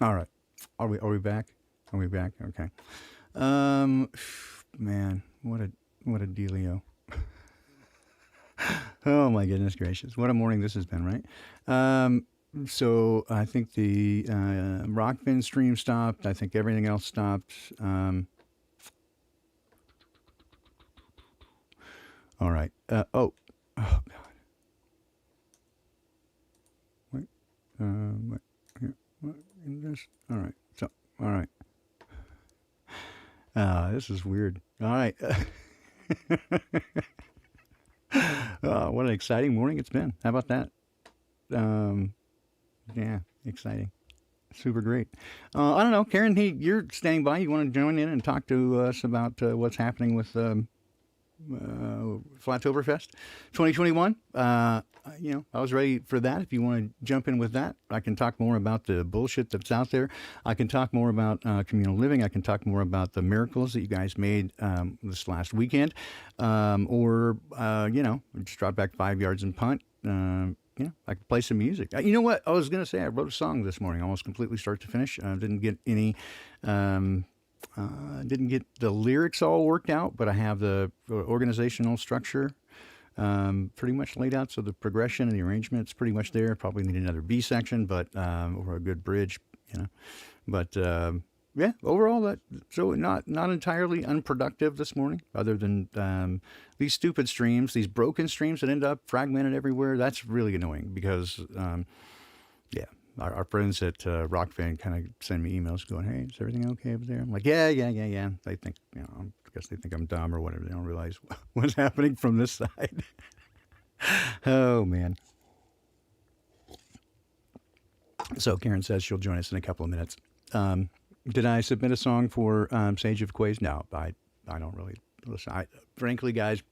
All right. Are we back? Are we back? Okay. Man, what a dealio. Oh my goodness gracious. What a morning this has been, right? So I think the Rockfin stream stopped. I think everything else stopped. All right. Oh God. Wait. What? Here. What is this? All right. So, all right. This is weird. All right. What an exciting morning it's been. How about that? Um, yeah, exciting. Super great. I don't know, Karen. Hey, you're standing by. You want to join in and talk to us about what's happening with Flattoberfest 2021? I was ready for that. If you want to jump in with that, I can talk more about the bullshit that's out there. I can talk more about communal living. I can talk more about the miracles that you guys made this last weekend, or just drop back 5 yards and punt. I could play some music. You know what? I was going to say I wrote a song this morning, almost completely start to finish. Didn't get any, didn't get the lyrics all worked out, but I have the organizational structure pretty much laid out. So the progression and the arrangement's pretty much there. Probably need another B section, but or a good bridge, But yeah, overall, so not entirely unproductive this morning, other than these stupid streams, these broken streams that end up fragmented everywhere. That's really annoying because, yeah, our friends at Rockfan kind of send me emails going, "Hey, is everything okay over there?" I'm like, "Yeah." They think, I guess they think I'm dumb or whatever. They don't realize what's happening from this side. Oh man. So Karen says she'll join us in a couple of minutes. Did I submit a song for Sage of Quays? No, I don't really listen. Frankly, guys,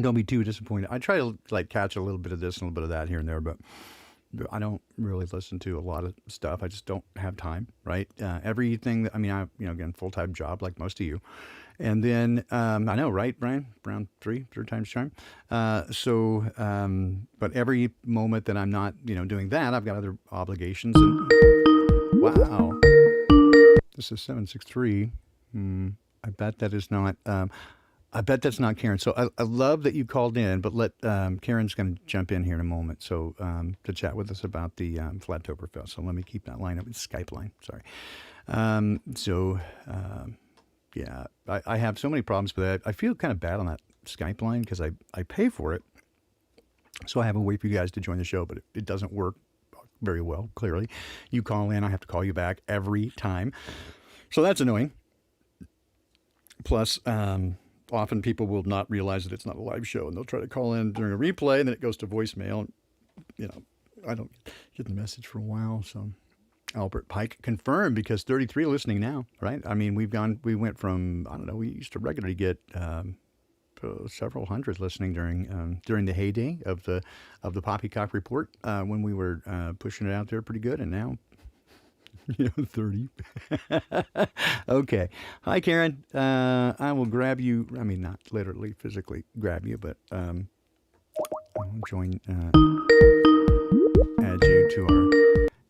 don't be too disappointed. I try to catch a little bit of this and a little bit of that here and there, but I don't really listen to a lot of stuff. I just don't have time, right? Everything that, I again, full-time job like most of you. And then, I know, right, Brian? Around third time's charm. But every moment that I'm not, doing that, I've got other obligations. And wow. This is 763. I bet that is not. I bet that's not Karen. So I love that you called in, but Karen's going to jump in here in a moment. So to chat with us about the Flattoberfest. So let me keep that line up. It's Skype line. Sorry. Yeah, I have so many problems with that. I feel kind of bad on that Skype line because I pay for it. So I have a way for you guys to join the show, but it doesn't work very well, clearly. You call in, I have to call you back every time. So that's annoying. Plus, often people will not realize that it's not a live show, and they'll try to call in during a replay, and then it goes to voicemail. I don't get the message for a while, so Albert Pike confirmed, because 33 listening now, right? We went from, I don't know, we used to regularly get several hundred listening during the heyday of the PoopieKook Report, when we were pushing it out there pretty good, and now 30. Okay. Hi, Karen. I will grab you. Not literally physically grab you, but I'll add you to our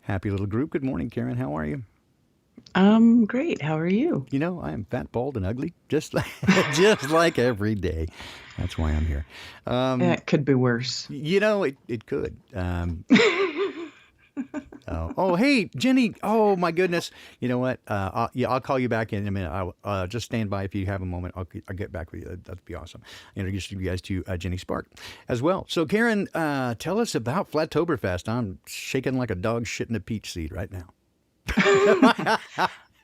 happy little group. Good morning, Karen. How are you? I'm great. How are you? I am fat, bald, and ugly, just like every day. That's why I'm here. It could be worse. It could. Oh, hey, Jenny. Oh, my goodness. You know what? I'll call you back in a minute. I'll just stand by if you have a moment. I'll get back with you. That'd be awesome. Introduce you guys to Jenny Spark as well. So, Karen, tell us about Flattoberfest. I'm shaking like a dog shitting a peach seed right now.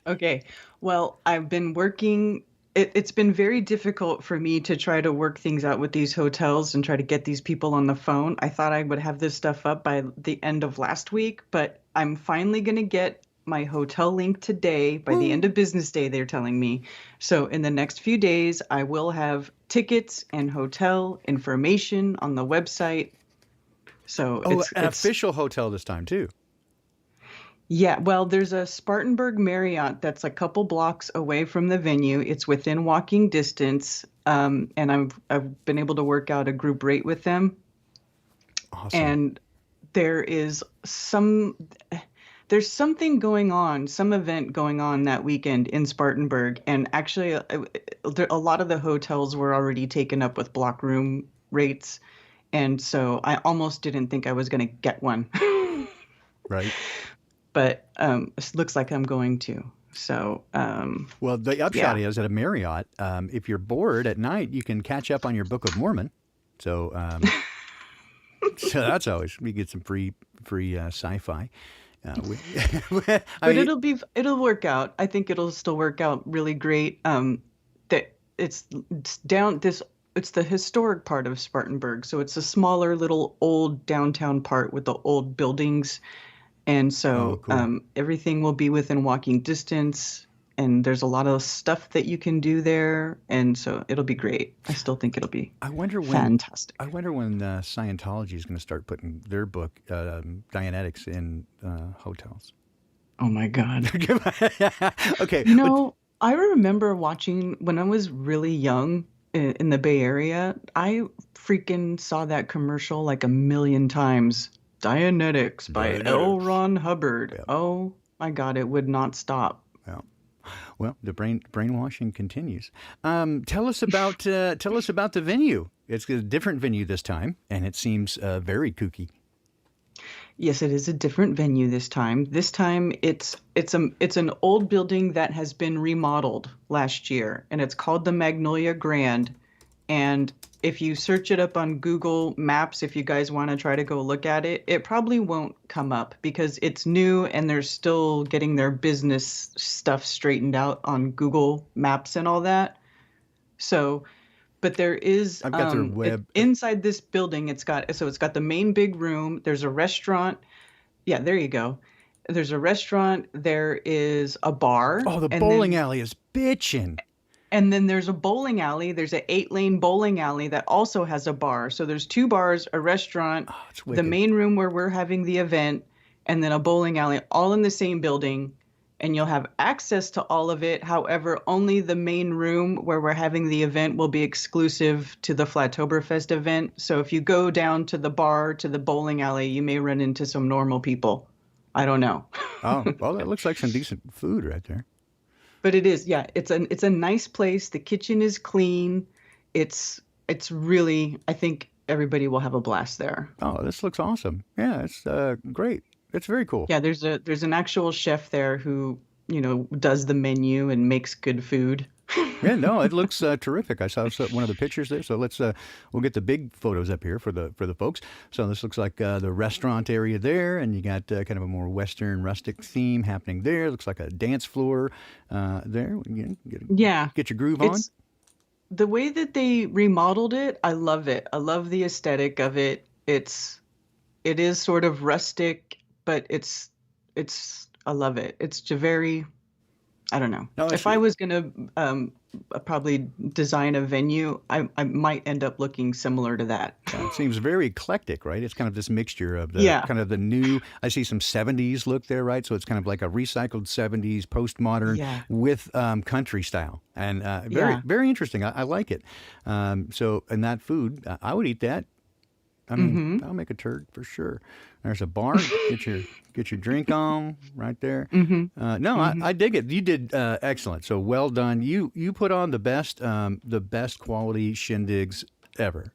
Okay. Well, I've been working. It's been very difficult for me to try to work things out with these hotels and try to get these people on the phone. I thought I would have this stuff up by the end of last week, but I'm finally going to get my hotel link today by the end of business day, they're telling me. So in the next few days, I will have tickets and hotel information on the website. So it's an official hotel this time too. Yeah, well, there's a Spartanburg Marriott that's a couple blocks away from the venue. It's within walking distance, and I've been able to work out a group rate with them. Awesome. And there's there's something going on, some event going on that weekend in Spartanburg, and actually, a lot of the hotels were already taken up with block room rates, and so I almost didn't think I was going to get one, Right. but it looks like I'm going to. So, Well, the upshot yeah. is at a Marriott, if you're bored at night, you can catch up on your Book of Mormon. So, so that's always we get some free sci-fi. We, I But mean, it'll work out. I think it'll still work out really great. That it's down this it's the historic part of Spartanburg, so it's a smaller little old downtown part with the old buildings, and oh, so cool. everything will be within walking distance. And there's a lot of stuff that you can do there, and so it'll be great. I still think it'll be I wonder when. I fantastic. wonder when Scientology is going to start putting their book Dianetics in hotels. Oh my God. Okay, You but know, I remember watching when I was really young in the Bay Area. I freaking saw that commercial like a million times. Dianetics by L. Dianetics. Ron Hubbard. Yeah. Oh my God, it would not stop. Well, well, the brainwashing continues. Tell us about the venue. It's a different venue this time, and it seems very kooky. Yes, it is a different venue this time. This time it's an old building that has been remodeled last year, and it's called the Magnolia Grand. And if you search it up on Google Maps, if you guys want to try to go look at it, it probably won't come up because it's new and they're still getting their business stuff straightened out on Google Maps and all that. So, but there is I've got their web. inside this building, it's got the main big room, there's a restaurant. Yeah, there you go. There's a restaurant, there is a bar, Oh, the bowling alley is bitchin'. and then there's a bowling alley. There's an 8-lane bowling alley that also has a bar. So there's two bars, a restaurant, Oh, it's the wicked. main room where we're having the event, and then a bowling alley, all in the same building. And you'll have access to all of it. However, only the main room where we're having the event will be exclusive to the Flattoberfest event. So if you go down to the bar, to the bowling alley, you may run into some normal people. I don't know. Oh, well, that looks like some decent food right there. But it is, yeah, it's a nice place. The kitchen is clean. It's really, I think everybody will have a blast there. Oh, this looks awesome. Yeah, it's great. It's very cool. Yeah, there's an actual chef there who, does the menu and makes good food. Yeah, no, it looks terrific. I saw one of the pictures there. So we'll get the big photos up here for the folks. So this looks like the restaurant area there, and you got kind of a more Western rustic theme happening there. Looks like a dance floor there. Yeah, Get your groove on. it's the way that they remodeled it. I love it. I love the aesthetic of it. It is sort of rustic, but I love it. It's just very, I don't know. No, If I was gonna probably design a venue, I might end up looking similar to that. it seems very eclectic, right? It's kind of this mixture of the Yeah, kind of the new. I see some '70s look there, right? So it's kind of like a recycled '70s postmodern yeah, with country style, and yeah. very interesting. I like it. So and that food, I would eat that. I mean, Mm-hmm. that'll make a turd for sure. There's a bar. Get your drink on right there. Mm-hmm. No, Mm-hmm. I dig it. You did excellent. So well done. You put on the best quality shindigs ever,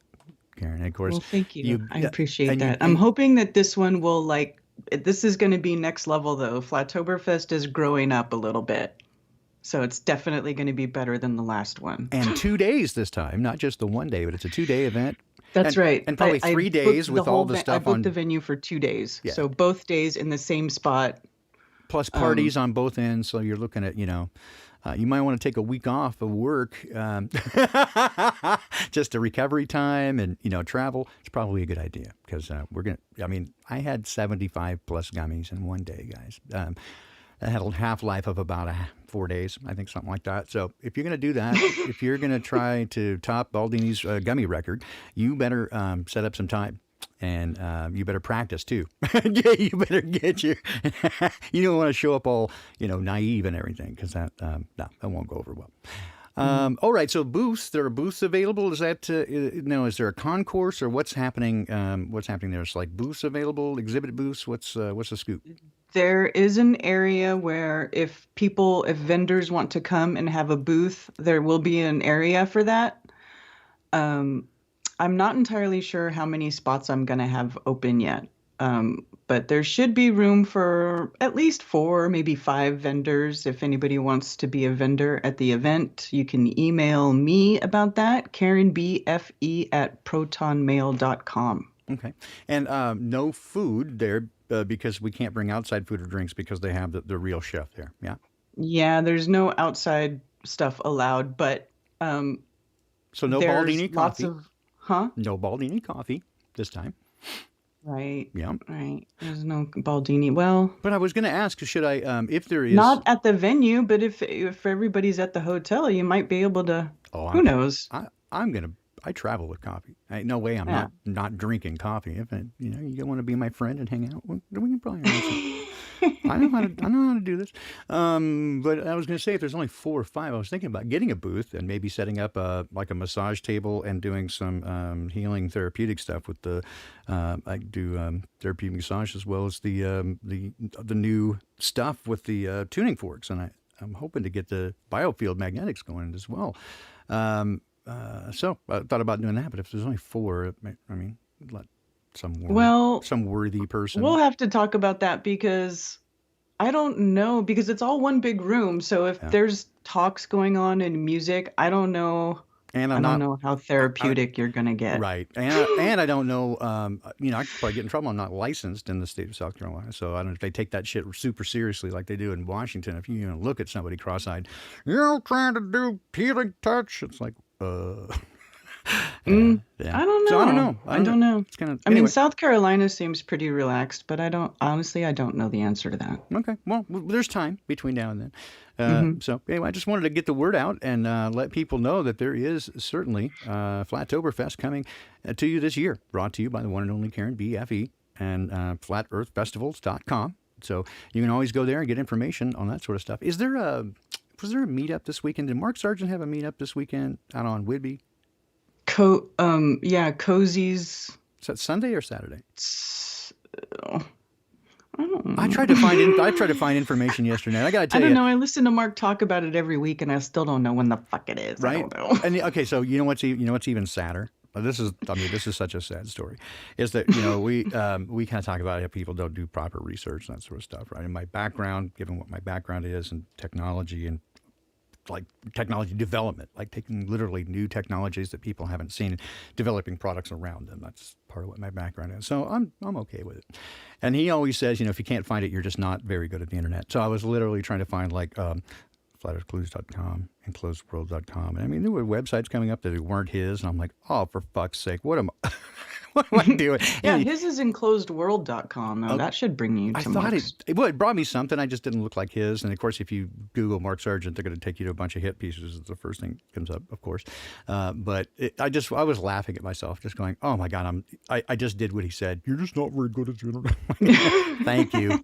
Karen. And of course, Well, thank you. you I appreciate and you that. I'm hoping that this one will this is going to be next level though. Flattoberfest is growing up a little bit. So it's definitely going to be better than the last one. and 2 days this time, not just the one day, but it's a 2 day event, That's and right. and probably I 3 days booked the with all whole the I stuff booked the on. venue for 2 days. Yeah, So both days in the same spot. plus Um, parties on both ends. So you're looking at you might want to take a week off of work, just a recovery time and travel. It's probably a good idea because we're gonna. I mean, I had 75 plus gummies in one day, guys. That had a half life of about 4 days, I think, something like that. So if you're going to do that, if you're going to try to top Baldini's gummy record, you better set up some time. And you better practice too. Yeah, you better get your. You don't want to show up all naive and everything because no, that won't go over well. All right, so booths. There are booths available. Is that is there a concourse or what's happening? What's happening there? It's like booths available, exhibit booths. What's the scoop? There is an area where if vendors want to come and have a booth, there will be an area for that. Um, I'm not entirely sure how many spots I'm going to have open yet. But there should be room for at least 4, maybe 5 vendors. If anybody wants to be a vendor at the event, you can email me about that, KarenBFE@protonmail.com. Okay. And no food there because we can't bring outside food or drinks because they have the real chef there. Yeah. Yeah, there's no outside stuff allowed, but So no there's Baldini lots coffee. of, huh? No Baldini coffee this time. Right, Yeah. right. There's no Baldini. Well, But I was going to ask, should I, if there is, not at the venue, but if everybody's at the hotel, you might be able to. oh, Who knows? I'm going to, I travel with coffee. No way I'm Yeah. not drinking coffee. If you want to be my friend and hang out, we can probably arrange it. I know how to do this. But I was going to say, if there's only 4 or 5, I was thinking about getting a booth and maybe setting up like a massage table and doing some healing therapeutic stuff with the. I do therapeutic massage as well as the new stuff with the tuning forks, and I'm hoping to get the biofield magnetics going as well. So I thought about doing that, but if there's only 4, I mean, let Well, some worthy person. we'll have to talk about that because I don't know, because it's all one big room. So if Yeah. there's talks going on and music, I don't know. And I I'm don't not know how therapeutic you're gonna get. right, and I don't know. I could probably get in trouble. I'm not licensed in the state of South Carolina, so I don't know if they take that shit super seriously like they do in Washington. If you look at somebody cross-eyed, you're trying to do healing touch. It's like, Mm, yeah. I don't know. So I don't know. I don't know. It's kind of I mean, anyway. South Carolina seems pretty relaxed, but I don't know the answer to that. Okay. Well, there's time between now and then. Mhm. So anyway, I just wanted to get the word out and let people know that there is certainly Flattoberfest coming to you this year, brought to you by the one and only Karen BFE and FlatEarthFestivals.com. So you can always go there and get information on that sort of stuff. Was there a meetup this weekend? Did Mark Sargent have a meetup this weekend out on Whidbey? Yeah, Cozy's. Is that Sunday or Saturday? I don't know. I tried to find information yesterday. I got to tell I you. don't know. I listen to Mark talk about it every week, and I still don't know when the fuck it is. Right? I don't know. And okay, so you know what's even sadder? This is such a sad story. Is that we kind of talk about how people don't do proper research and that sort of stuff, right? And my background, given what my background is in technology and like technology development, like taking literally new technologies that people haven't seen and developing products around them. That's part of what my background is. So I'm okay with it. And he always says, if you can't find it, you're just not very good at the internet. So I was literally trying to find like flatearthclues.com, enclosedworld.com. And I mean, there were websites coming up that weren't his. And I'm like, oh, for fuck's sake, what am I doing? Yeah, And his is enclosedworld.com. Though. That should bring you to I thought Mark's. it brought me something. I just didn't look like his. And of course, if you Google Mark Sargent, they're going to take you to a bunch of hit pieces. It's the first thing that comes up, of course. But I was laughing at myself, just going, "Oh my God, I just did what he said. You're just not very good at the internet."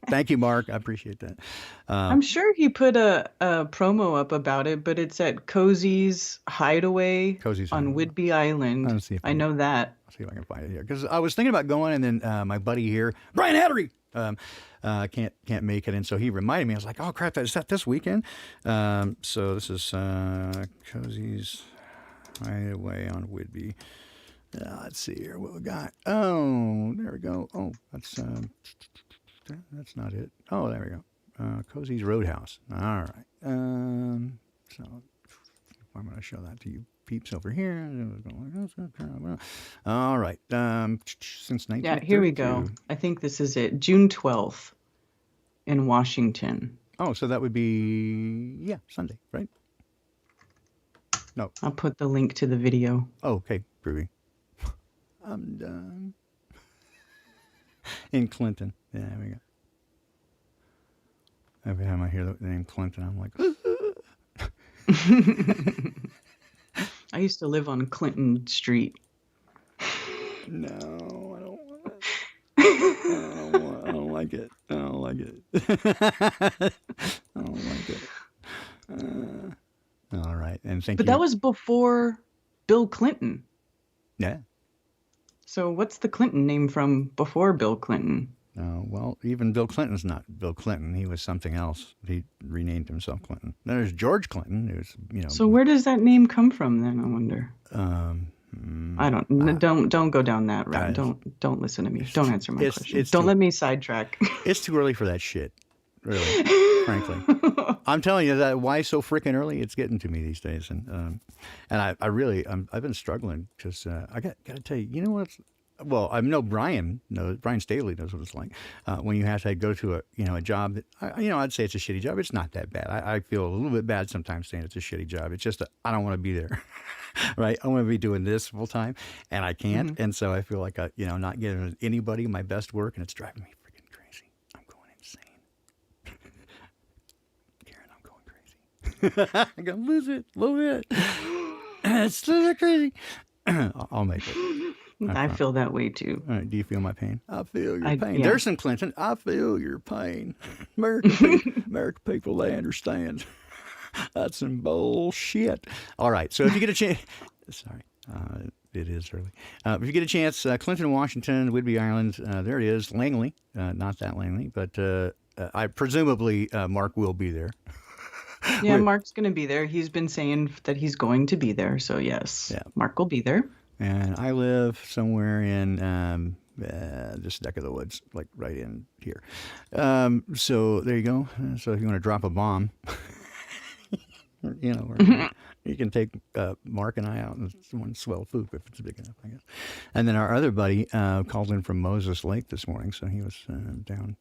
Thank you, Mark. I appreciate that. I'm sure he put a promo up about it, but it's at Cozy's Hideaway Cozy's on Hideaway. Whidbey Island. Let's see if I know that. See if I can find it here, because I was thinking about going, and then my buddy here, Brian Hattery, can't make it, and so he reminded me. I was like, "Oh crap, is that this weekend?" So this is Cozy's Hideaway on Whidbey. Let's see here what we got. Oh, there we go. Oh, that's not it. Oh, there we go. Cozy's Roadhouse. All right. So I'm going to show that to you peeps over here. All right. Since 1932. Yeah, here we go. I think this is it. June 12th in Washington. Oh, so that would be, Sunday, right? No. I'll put the link to the video. Oh, okay, groovy. I'm done. In Clinton. Yeah, there we go. Every time I hear the name Clinton, I'm like, I used to live on Clinton Street. no, I don't want it. I don't like it. I don't like it. I don't like it. All right, and thank you. But that was before Bill Clinton. Yeah. So what's the Clinton name from before Bill Clinton? Well, even Bill Clinton's not Bill Clinton. He was something else. He renamed himself Clinton. Then there's George Clinton, who's, So where does that name come from then, I wonder? I don't go down that route. Don't listen to me. Don't answer my question. Don't let me sidetrack. It's too early for that shit. Really, frankly. I'm telling you that why so freaking early, it's getting to me these days. And I've been struggling because I got to tell you, you know what? Well, I know Brian Staley knows what it's like when you have to go to a job that, I'd say it's a shitty job. It's not that bad. I feel a little bit bad sometimes saying it's a shitty job. It's just I don't want to be there, right? I want to be doing this full time, and I can't. Mm-hmm. And so I feel like not giving anybody my best work, and it's driving me freaking crazy. I'm going insane. Karen, I'm going crazy. I'm gonna lose it a little bit. It's still crazy. I'll make it. I feel that way too. All right, do you feel my pain? I feel your pain. Yeah. There's some Clinton. I feel your pain. American people, they understand. That's some bullshit. All right, so if you get a chance, sorry, it is early. If you get a chance, Clinton, Washington, Whidbey Island, there it is. Langley, not that Langley, but I presumably Mark will be there. Yeah, Mark's going to be there. He's been saying that he's going to be there. So, yes, yeah. Mark will be there. And I live somewhere in this neck of the woods, like right in here. So there you go. So if you want to drop a bomb, you can take Mark and I out and one swell food if it's big enough, I guess. And then our other buddy called in from Moses Lake this morning, so he was down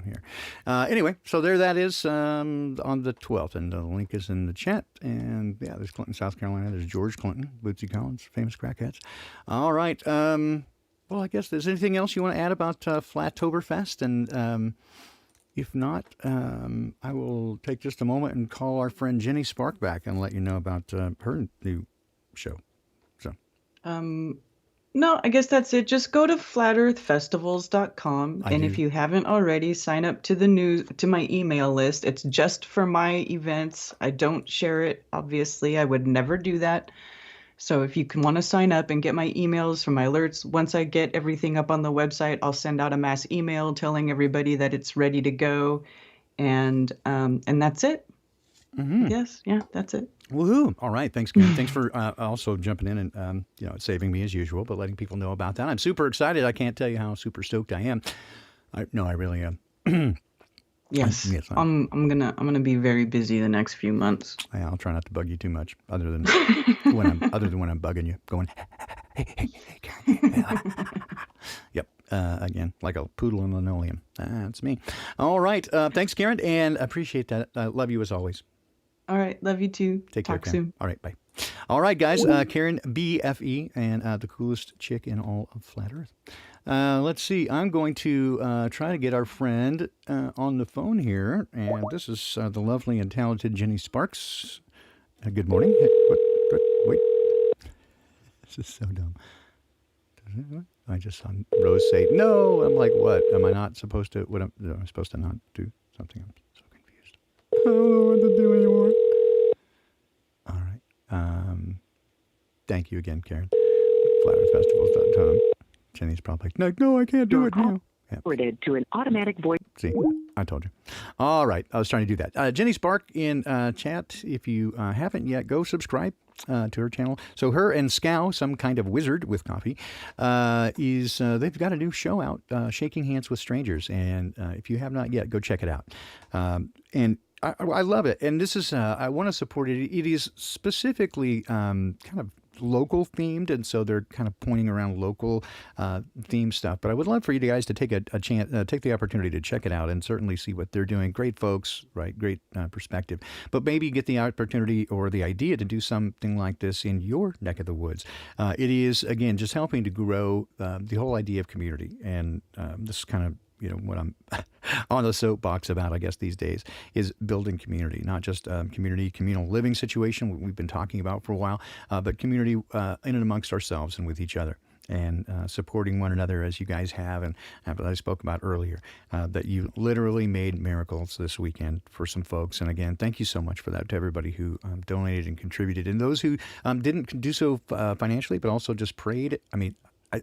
here. Anyway, so there that is on the 12th, and the link is in the chat. And yeah, there's Clinton, South Carolina. There's George Clinton, Bootsy Collins, famous crackheads. All right. Well, I guess there's anything else you want to add about Flattoberfest? And if not, I will take just a moment and call our friend Jenny Spark back and let you know about her new show. So. No, I guess that's it. Just go to flatearthfestivals.com. And if you haven't already, sign up to my email list. It's just for my events. I don't share it, obviously. I would never do that. So if you want to sign up and get my emails from my alerts, once I get everything up on the website, I'll send out a mass email telling everybody that it's ready to go. And that's it. Mm-hmm. Yes, yeah, that's it. Woohoo! All right, thanks, Karen. Thanks for also jumping in and saving me as usual, but letting people know about that. I'm super excited. I can't tell you how super stoked I am. I really am. Yes, I'm gonna be very busy the next few months. Yeah, I'll try not to bug you too much, other than when I'm bugging you, going, hey, Karen. Yep. Again, like a poodle in linoleum. That's me. All right. Thanks, Karen, and appreciate that. Love you as always. All right. Love you too. Talk care, soon. All right. Bye. All right, guys. Karen BFE and the coolest chick in all of Flat Earth. Let's see. I'm going to try to get our friend on the phone here. And this is the lovely and talented Jenny Sparks. Good morning. Wait. This is so dumb. I just saw Rose say, no. I'm like, what? Am I not supposed to? Am I supposed to not do something? I'm so confused. I don't know what to do anymore. All right. Thank you again, Karen. FlatEarthFestivals.com. Jenny's probably like, no, I can't do it now. Forwarded to an automatic voice. See, I told you. All right. I was trying to do that. Jenny Spark in chat. If you haven't yet, go subscribe to her channel. So her and Scow, some kind of wizard with coffee, they've got a new show out, Shaking Hands with Strangers. And if you have not yet, go check it out. And I love it. And this is, I want to support it. It is specifically kind of local themed, and so they're kind of pointing around local theme stuff. But I would love for you guys to take a chance, take the opportunity to check it out and certainly see what they're doing. Great folks, right? Great perspective. But maybe get the opportunity or the idea to do something like this in your neck of the woods. It is, again, just helping to grow the whole idea of community. And this is kind of what I'm on the soapbox about, I guess, these days is building community, not just communal living situation, what we've been talking about for a while, but community in and amongst ourselves and with each other, and supporting one another as you guys have. And I spoke about earlier, that you literally made miracles this weekend for some folks. And again, thank you so much for that to everybody who donated and contributed, and those who didn't do so financially, but also just prayed. I mean,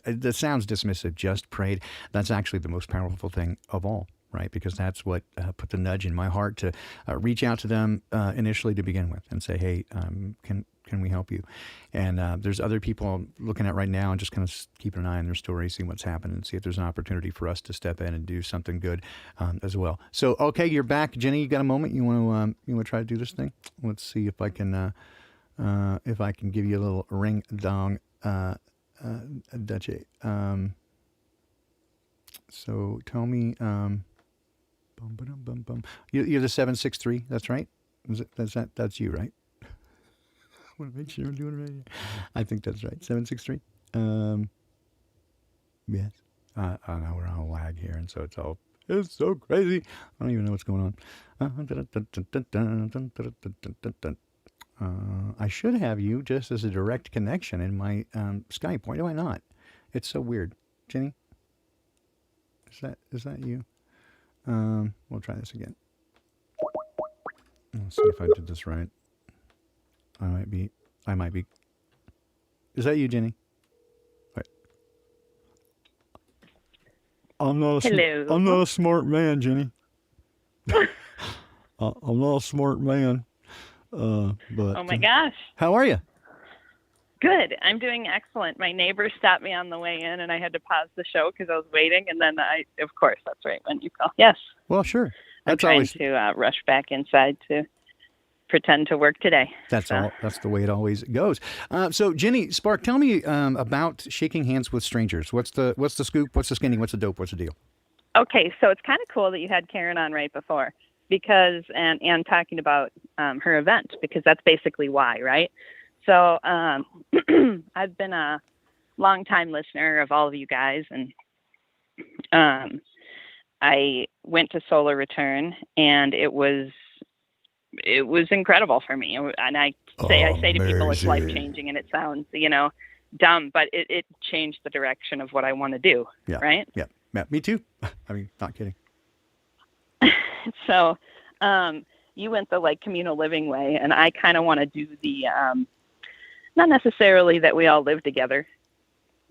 that sounds dismissive, just prayed. That's actually the most powerful thing of all, right? Because that's what put the nudge in my heart to reach out to them initially to begin with and say, hey, can we help you? And there's other people I'm looking at right now and just kind of keeping an eye on their story, seeing what's happening, and see if there's an opportunity for us to step in and do something good as well. So, okay, you're back, Jenny. You got a moment? You want to try to do this thing? Let's see if I can give you a little ring dong, Dutchie. So tell me, bum, ba-dum, bum, bum. You're the 763. That's right. That's you, right? I want to make sure I'm doing it right here. I think that's right. 763. Yes. I know we're on a lag here, and so it's so crazy. I don't even know what's going on. I should have you just as a direct connection in my Skype. Why do I not? It's so weird. Jenny? Is that you? We'll try this again. Let's see if I did this right. I might be. Is that you, Jenny? Wait. Hello. I'm not a smart man, Jenny. I'm not a smart man. But oh my gosh. How are you? Good. I'm doing excellent. My neighbor stopped me on the way in, and I had to pause the show because I was waiting. And then of course, that's right when you call. Yes. Well, sure. I'm trying to rush back inside to pretend to work today. That's the way it always goes. So, Jenny Spark, tell me about shaking hands with strangers. What's the scoop? What's the skinny? What's the dope? What's the deal? Okay, so it's kind of cool that you had Karen on right before because and talking about her event because that's basically why, right? So I've been a longtime listener of all of you guys, and I went to Solar Return, and it was incredible for me. And I say to people, it's life changing, and it sounds dumb, but it changed the direction of what I want to do. Yeah. Right. Yeah. Yeah. Me too. I mean, not kidding. So, you went the communal living way, and I kind of want to do the not necessarily that we all live together,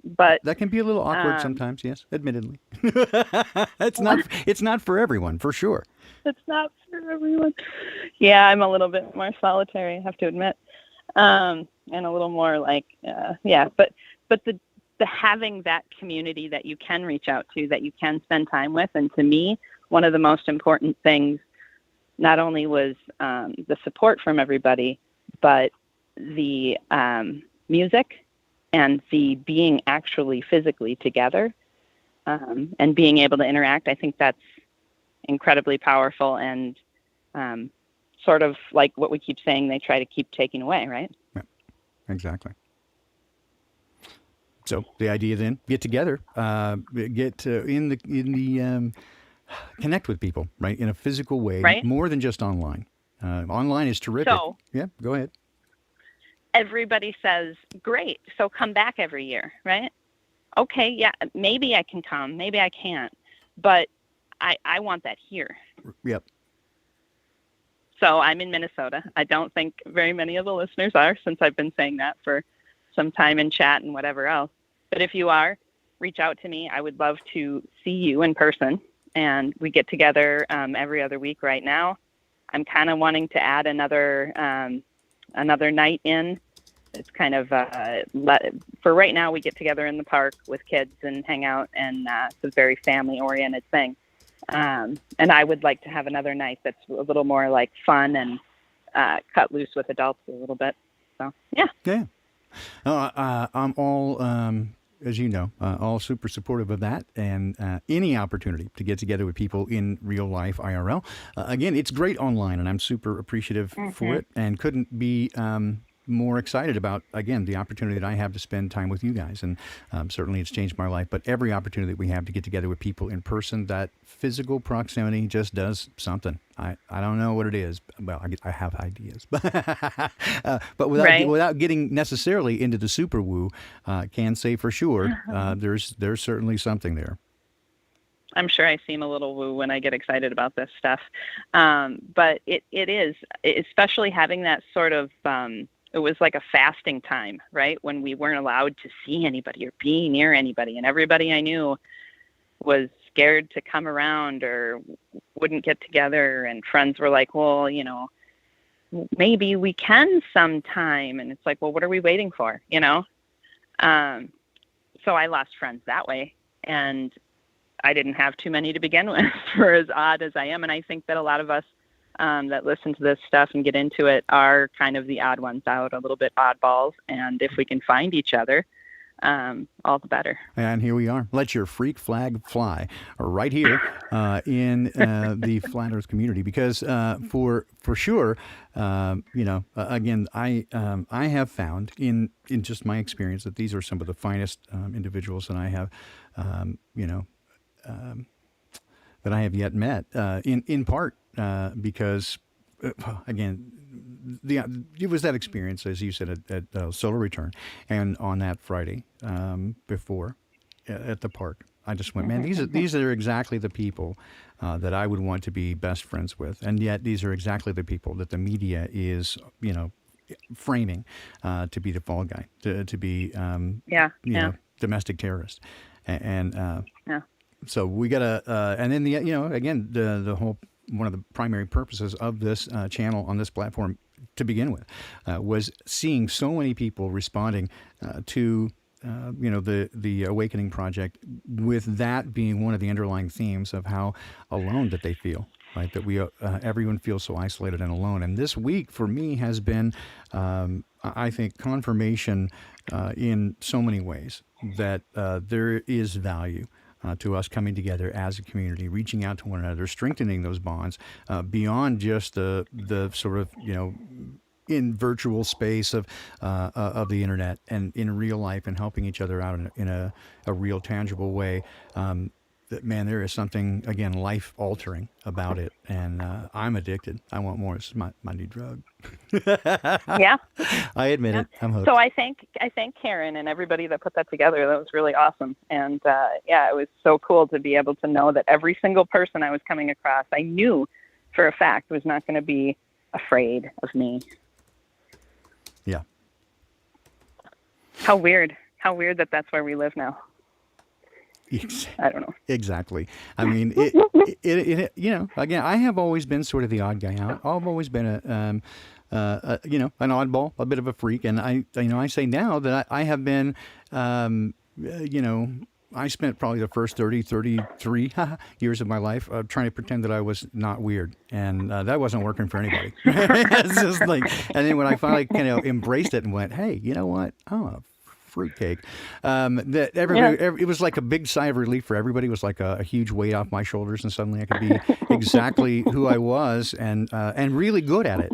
but that can be a little awkward sometimes. Yes, admittedly, it's not for everyone, for sure. It's not for everyone. Yeah, I'm a little bit more solitary, I have to admit, and a little more But the having that community that you can reach out to, that you can spend time with, and to me, one of the most important things not only was the support from everybody, but the music and the being actually physically together and being able to interact. I think that's incredibly powerful and sort of like what we keep saying, they try to keep taking away, right? Yeah, exactly. So the idea then, get together, get in the connect with people, right, in a physical way, right? More than just online. Online is terrific. So, yeah, go ahead. Everybody says, great, so come back every year, right? Okay, yeah, maybe I can come, maybe I can't, but I want that here. Yep. So I'm in Minnesota. I don't think very many of the listeners are, since I've been saying that for some time in chat and whatever else. But if you are, reach out to me. I would love to see you in person. And we get together every other week right now. I'm kind of wanting to add another night in. It's kind of, for right now, we get together in the park with kids and hang out, and it's a very family-oriented thing. And I would like to have another night that's a little more like fun and cut loose with adults a little bit. So, yeah. Yeah. I'm all, as you know, all super supportive of that, and any opportunity to get together with people in real life, IRL. Again, it's great online, and I'm super appreciative for it, and couldn't be more excited about, again, the opportunity that I have to spend time with you guys. And certainly it's changed my life. But every opportunity that we have to get together with people in person, that physical proximity just does something. I don't know what it is. Well, I have ideas. But without getting necessarily into the super woo, can say for sure there's certainly something there. I'm sure I seem a little woo when I get excited about this stuff. But it is, especially having that sort of it was like a fasting time, right? When we weren't allowed to see anybody or be near anybody. And everybody I knew was scared to come around or wouldn't get together. And friends were like, well, you know, maybe we can sometime. And it's like, well, what are we waiting for? You know? So I lost friends that way. And I didn't have too many to begin with, for as odd as I am. And I think that a lot of us that listen to this stuff and get into it are kind of the odd ones out, a little bit oddballs. And if we can find each other, all the better. And here we are. Let your freak flag fly right here in the Flat Earth community, because for sure, you know, again, I have found in just my experience that these are some of the finest individuals that I have, you know, that I have yet met. In part because, again, it was that experience, as you said, at Solar Return, and on that Friday before at the park. I just went, man, these are exactly the people that I would want to be best friends with, and yet these are exactly the people that the media is, you know, framing to be the fall guy, to be, you know, domestic terrorist, and so we gotta, and then you know, again, the whole. One of the primary purposes of this channel on this platform to begin with was seeing so many people responding to you know, the Awakening Project, with that being one of the underlying themes of how alone that they feel, right? That we everyone feels so isolated and alone. And this week for me has been, I think, confirmation in so many ways that there is value to us coming together as a community, reaching out to one another, strengthening those bonds beyond just the sort of, you know, in virtual space of the internet, and in real life, and helping each other out in a real tangible way. That, man, there is something, again, life altering about it, and I'm addicted. I want more. It's my new drug. Yeah, I admit it. I'm hooked. So I thank Karen and everybody that put that together. That was really awesome. And yeah, it was so cool to be able to know that every single person I was coming across, I knew for a fact was not going to be afraid of me. Yeah. How weird that that's where we live now. I don't know. Exactly. I mean, it you know, again, I have always been sort of the odd guy out. I've always been you know, an oddball, a bit of a freak. And I say now that I have been, you know, I spent probably the first 33 years of my life trying to pretend that I was not weird. And that wasn't working for anybody. It's just like, and then when I finally kind of embraced it and went, hey, you know what? I'm a fruitcake. That everybody, it was like a big sigh of relief for everybody. It was like a huge weight off my shoulders, and suddenly I could be exactly who I was, and really good at it,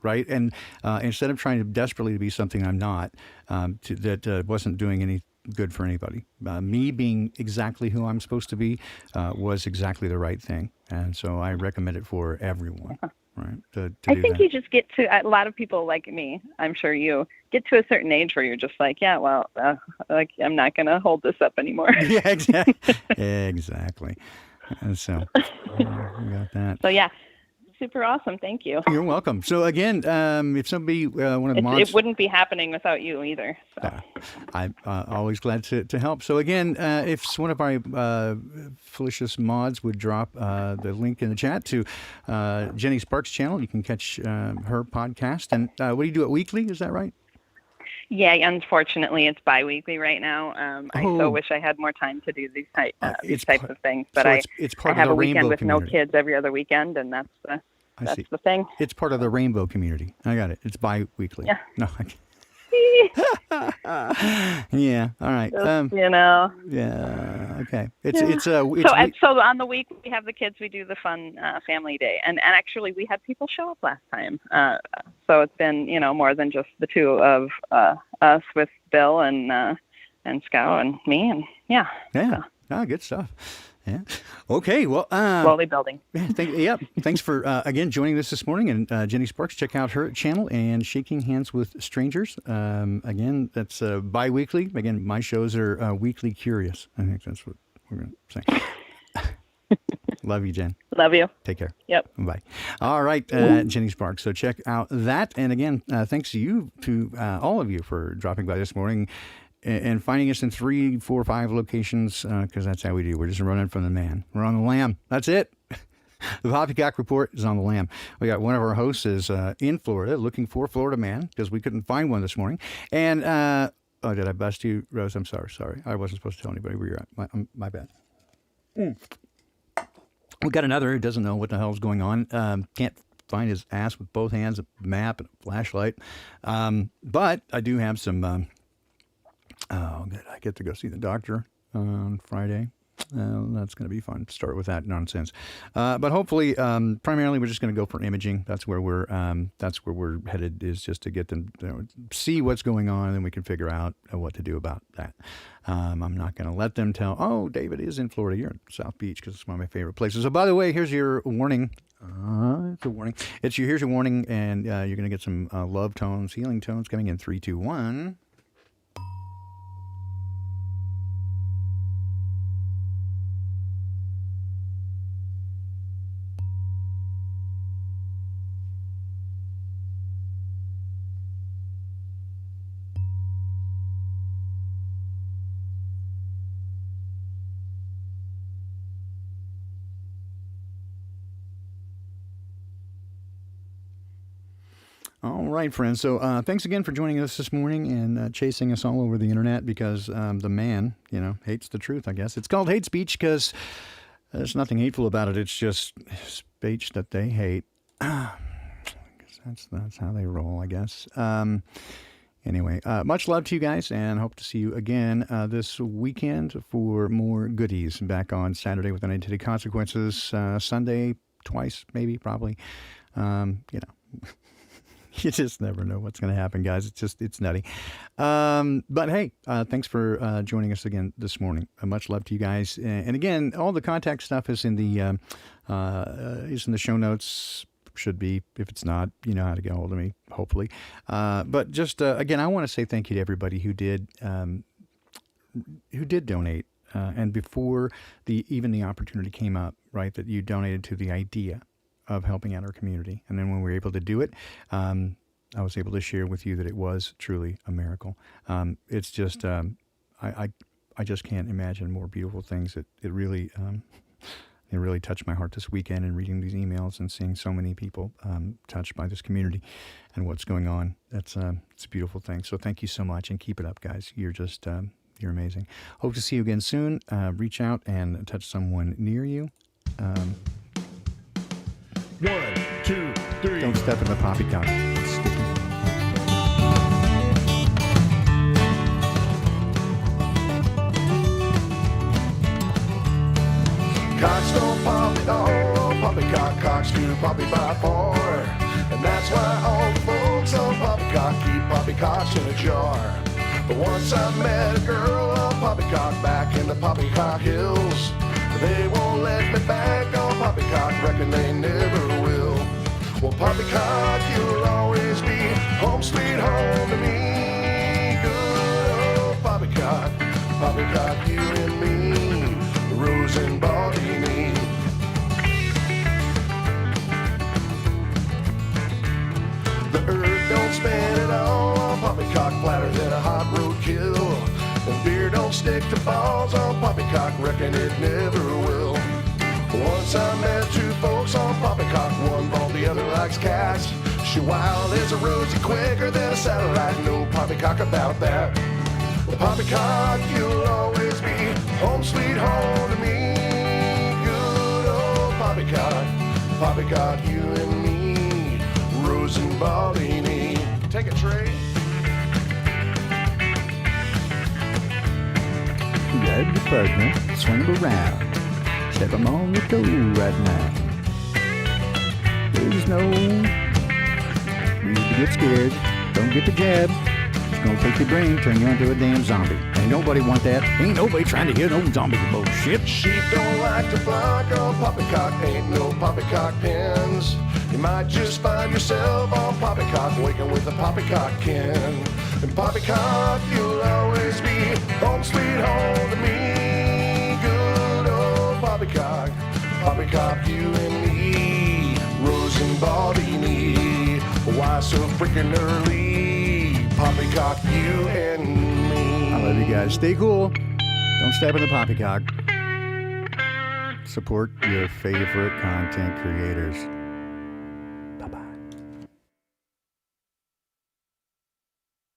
right? And instead of trying to desperately be something I'm not, that wasn't doing any good for anybody. Me being exactly who I'm supposed to be was exactly the right thing, and so I recommend it for everyone. Right. I think you just get to, a lot of people like me, I'm sure you get to a certain age where you're just like, yeah, well, like, I'm not going to hold this up anymore. Yeah, exactly. Exactly. And so we got that. So yeah, super awesome. Thank you. You're welcome. So again, if somebody, one of the mods, it wouldn't be happening without you either. So. I'm always glad to help. So again, if one of our Felicious mods would drop the link in the chat to Jenny Sparks' channel, you can catch her podcast. And what do you do it weekly? Is that right? Yeah, unfortunately, it's bi-weekly right now. I so wish I had more time to do these types of things. But so it's part I have of the a weekend rainbow with community. no kids every other weekend, and that's the thing. It's part of the rainbow community. I got it. It's bi-weekly. Yeah. No, yeah. All right. You know. Yeah. Okay. It's so on the week we have the kids. We do the fun family day, and actually we had people show up last time. So it's been, you know, more than just the two of us with Bill and Scout and me, and yeah. Yeah. So. Good stuff. Yeah. Okay. Well, slowly building. Thanks for again joining us this morning. And Jenny Sparks, check out her channel and Shaking Hands with Strangers. Again, that's bi-weekly. Again, my shows are weekly curious. I think that's what we're going to say. Love you, Jen. Love you. Take care. Yep. Bye. All right, Jenny Sparks. So check out that. And again, thanks to all of you for dropping by this morning and finding us in 3, 4, 5 locations, because that's how we do. We're just running from the man. We're on the lam. That's it. The PoopieKook Report is on the lam. We got one of our hosts is in Florida looking for a Florida man because we couldn't find one this morning. And, oh, did I bust you, Rose? I'm sorry. I wasn't supposed to tell anybody where you're at. My bad. We got another who doesn't know what the hell's going on. Can't find his ass with both hands, a map and a flashlight. But I do have some... good. I get to go see the doctor on Friday. That's going to be fun. Start with that nonsense. But hopefully, primarily, we're just going to go for imaging. That's where we're headed. Is just to get them see what's going on, and then we can figure out what to do about that. I'm not going to let them tell. Oh, David is in Florida. You're in South Beach because it's one of my favorite places. So, by the way, here's your warning. It's a warning. Here's your warning, and you're going to get some love tones, healing tones coming in 3, 2, 1. All right, friends. So thanks again for joining us this morning and chasing us all over the internet because the man, hates the truth, I guess. It's called hate speech because there's nothing hateful about it. It's just speech that they hate. That's how they roll, I guess. Anyway, much love to you guys and hope to see you again this weekend for more goodies. Back on Saturday with Unintended Consequences. Sunday, twice, maybe, probably. You just never know what's going to happen, guys. It's nutty. But hey, thanks for joining us again this morning. Much love to you guys. And again, all the contact stuff is in the show notes. Should be. If it's not, you know how to get a hold of me, hopefully. But just again, I want to say thank you to everybody who did donate. And before even the opportunity came up, right, that you donated to the idea of helping out our community. And then when we were able to do it, I was able to share with you that it was truly a miracle. It's just, I just can't imagine more beautiful things. It really touched my heart this weekend and reading these emails and seeing so many people touched by this community and what's going on. It's a beautiful thing. So thank you so much and keep it up, guys. You're just, you're amazing. Hope to see you again soon. Reach out and touch someone near you. 1, 2, 3. Don't step in the poppycock. It's sticky. Cocks don't poppy, oh, poppycock, cocks do poppy by 4. And that's why all the folks on poppycock keep poppycocks in a jar. But once I met a girl on poppycock back in the poppycock hills, they won't let me back on poppycock, reckon they never will. Well, poppycock, you'll always be home sweet home to me. Good old poppycock, poppycock, you and me, Rose and Baldini. The earth don't spin at all on poppycock, flatter than a hot roadkill. And beer don't stick to balls on poppycock, reckon it never will. Once I met 2 folks on poppycock, one bald, the other likes cats. She wild as a rosy, quicker than a satellite, no poppycock about that. Well, poppycock, you'll always be home sweet home to me. Good old poppycock, poppycock, you and me, Rose and Baldini. Take a trade. Grab your partner, swing them around. Step them on the toe right now. There's no reason to get scared. Don't get the jab. It's gonna take your brain, turn you into a damn zombie. Ain't nobody want that. Ain't nobody trying to hear no zombie bullshit. Sheep don't like to flock on poppycock, ain't no poppycock pins. You might just find yourself on poppycock, waking with a poppycock kin. And poppycock, you'll always be home sweet home to me. Good old poppycock, poppycock. Poppycock, you and me. Rose and Baldini, why so freaking early? Poppycock, you and me. I love you guys. Stay cool. Don't step in the poppycock. Support your favorite content creators.